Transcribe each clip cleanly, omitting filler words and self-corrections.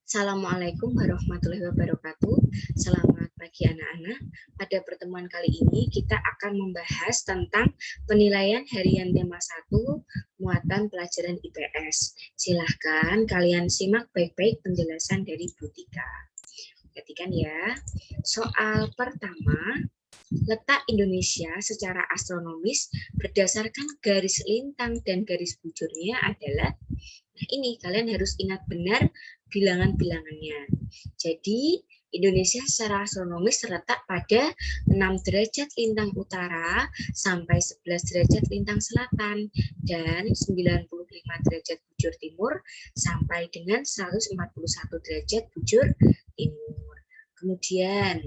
Assalamualaikum warahmatullahi wabarakatuh. Selamat pagi anak-anak. Pada pertemuan kali ini kita akan membahas tentang penilaian harian tema 1 muatan pelajaran IPS. Silahkan kalian simak baik-baik penjelasan dari Bu Tika. Perhatikan ya. Soal pertama, letak Indonesia secara astronomis berdasarkan garis lintang dan garis bujurnya adalah, nah ini kalian harus ingat benar bilangan-bilangannya. Jadi Indonesia secara astronomis terletak pada 6 derajat lintang utara sampai 11 derajat lintang selatan dan 95 derajat bujur timur sampai dengan 141 derajat bujur timur. Kemudian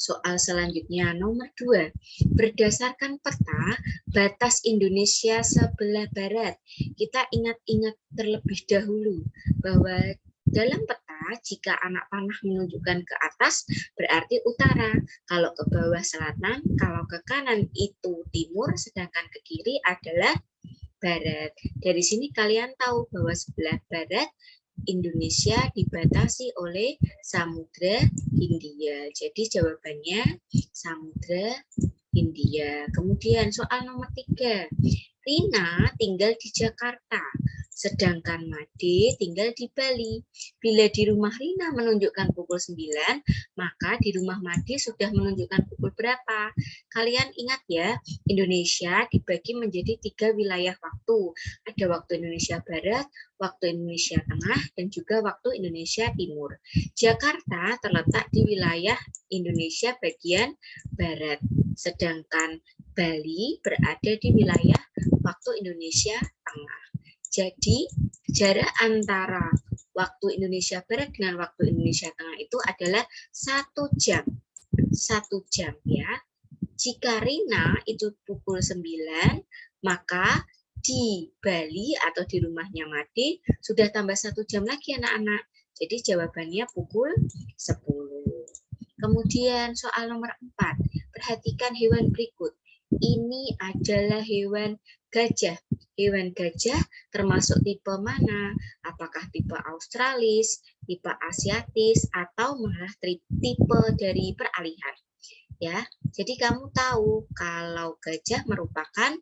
soal selanjutnya nomor 2. Berdasarkan peta batas Indonesia sebelah barat, kita ingat-ingat terlebih dahulu bahwa dalam peta jika anak panah menunjukkan ke atas berarti utara, kalau ke bawah selatan, kalau ke kanan itu timur, sedangkan ke kiri adalah barat. Dari sini kalian tahu bahwa sebelah barat Indonesia dibatasi oleh Samudra Hindia. Jadi jawabannya Samudra Hindia. Kemudian soal nomor 3. Rina tinggal di Jakarta, sedangkan Made tinggal di Bali. Bila di rumah Rina menunjukkan pukul 9, maka di rumah Made sudah menunjukkan pukul berapa? Kalian ingat ya, Indonesia dibagi menjadi 3 wilayah waktu. Ada waktu Indonesia Barat, waktu Indonesia Tengah, dan juga waktu Indonesia Timur. Jakarta terletak di wilayah Indonesia bagian Barat, sedangkan Bali berada di wilayah waktu Indonesia Tengah. Jadi, jarak antara waktu Indonesia Barat dengan waktu Indonesia Tengah itu adalah 1 jam. 1 jam ya. Jika Rina itu pukul 9, maka di Bali atau di rumahnya Made sudah tambah 1 jam lagi anak-anak. Jadi jawabannya pukul 10. Kemudian soal nomor 4. Perhatikan hewan berikut. Ini adalah hewan gajah. Hewan gajah termasuk tipe mana? Apakah tipe Australis, tipe Asiatis, atau malah tipe dari peralihan? Ya, jadi kamu tahu kalau gajah merupakan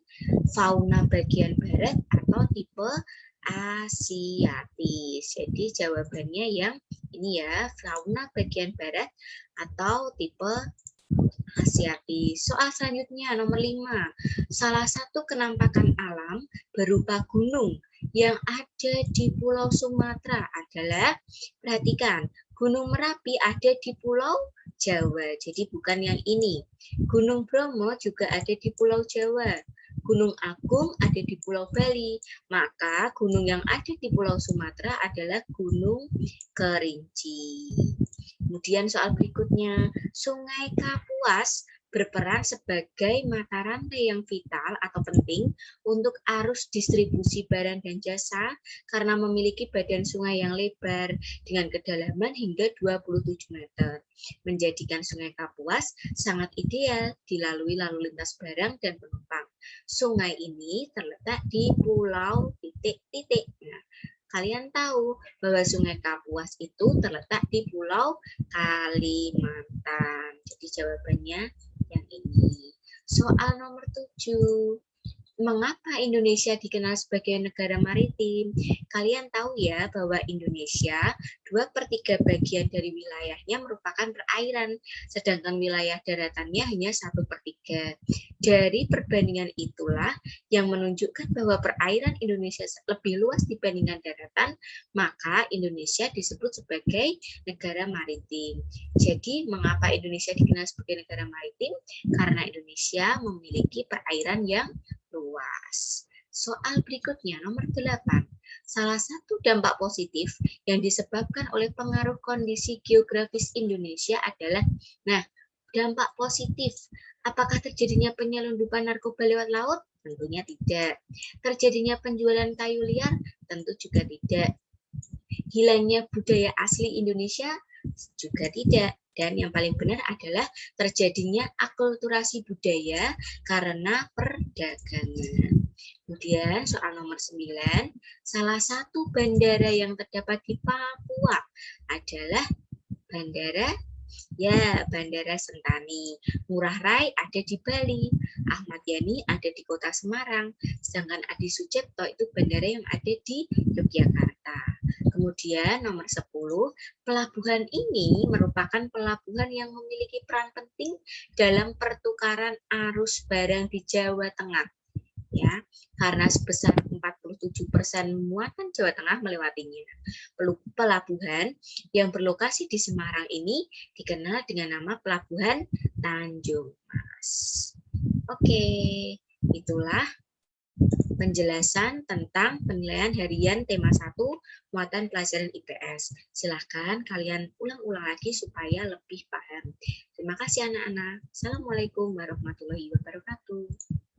fauna bagian barat atau tipe Asiatis. Jadi jawabannya yang ini ya, fauna bagian barat atau tipe Asiatis. Soal selanjutnya nomor 5. Salah satu kenampakan alam berupa gunung yang ada di Pulau Sumatera adalah, perhatikan, Gunung Merapi ada di Pulau Jawa. Jadi bukan yang ini. Gunung Bromo juga ada di Pulau Jawa. Gunung Agung ada di Pulau Bali. Maka gunung yang ada di Pulau Sumatera adalah Gunung Kerinci. Kemudian soal berikutnya, Sungai Kapuas berperan sebagai mata rantai yang vital atau penting untuk arus distribusi barang dan jasa karena memiliki badan sungai yang lebar dengan kedalaman hingga 27 meter. Menjadikan Sungai Kapuas sangat ideal dilalui lalu lintas barang dan penumpang. Sungai ini terletak di pulau titik-titik. Nah, kalian tahu bahwa Sungai Kapuas itu terletak di Pulau Kalimantan. Jadi jawabannya yang ini. Soal nomor 7. Mengapa Indonesia dikenal sebagai negara maritim? Kalian tahu ya bahwa Indonesia 2/3 bagian dari wilayahnya merupakan perairan, sedangkan wilayah daratannya hanya 1/3. Dari perbandingan itulah yang menunjukkan bahwa perairan Indonesia lebih luas dibandingkan daratan, maka Indonesia disebut sebagai negara maritim. Jadi, mengapa Indonesia dikenal sebagai negara maritim? Karena Indonesia memiliki perairan yang luas. Soal berikutnya nomor 8. Salah satu dampak positif yang disebabkan oleh pengaruh kondisi geografis Indonesia adalah, nah, dampak positif. Apakah terjadinya penyelundupan narkoba lewat laut? Tentunya tidak. Terjadinya penjualan kayu liar? Tentu juga tidak. Hilangnya budaya asli Indonesia? Juga tidak. Dan yang paling benar adalah terjadinya akulturasi budaya karena perdagangan. Kemudian soal nomor 9, salah satu bandara yang terdapat di Papua adalah bandara Bandara Sentani. Ngurah Rai ada di Bali, Ahmad Yani ada di Kota Semarang, sedangkan Adi Sucipto itu bandara yang ada di Yogyakarta. Kemudian nomor 10, pelabuhan ini merupakan pelabuhan yang memiliki peran penting dalam pertukaran arus barang di Jawa Tengah. Ya, karena sebesar 47% muatan Jawa Tengah melewatinya. Pelabuhan yang berlokasi di Semarang ini dikenal dengan nama Pelabuhan Tanjung Mas. Oke, itulah penjelasan tentang penilaian harian tema 1 muatan pelajaran IPS. Silahkan kalian ulang-ulang lagi supaya lebih paham. Terima kasih anak-anak. Assalamualaikum warahmatullahi wabarakatuh.